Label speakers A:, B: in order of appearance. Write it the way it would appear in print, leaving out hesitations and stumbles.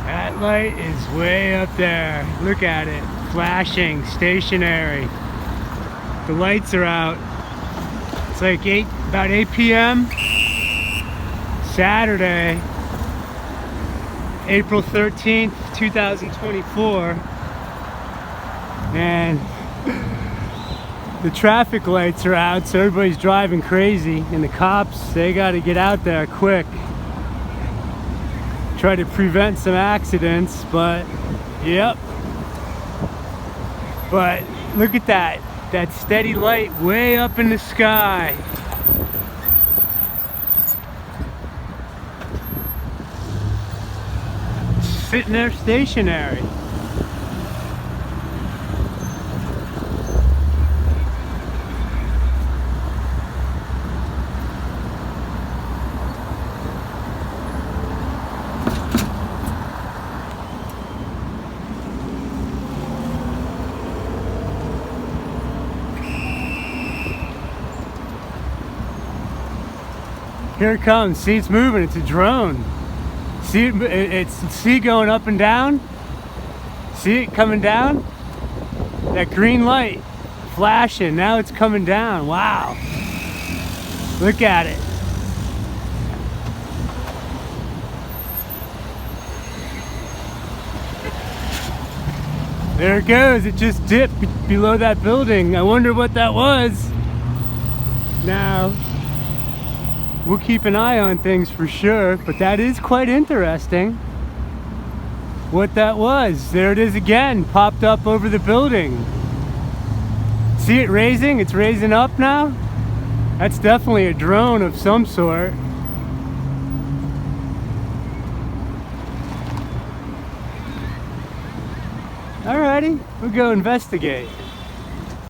A: That light is way up there. Look at it, flashing, stationary. The lights are out. It's like about 8 p.m. Saturday, April 13th, 2024. And the traffic lights are out, so everybody's driving crazy. And the cops, they gotta get out there quick. Try to prevent some accidents, but yep. But look at that steady light way up in the sky. Sitting there stationary. Here it comes. See, it's moving. It's a drone. See see it going up and down? See it coming down? That green light flashing. Now it's coming down. Wow. Look at it. There it goes. It just dipped below that building. I wonder what that was. Now, we'll keep an eye on things for sure, but that is quite interesting what that was. There it is again, popped up over the building. See it raising? It's raising up now. That's definitely a drone of some sort. Alrighty, we'll go investigate.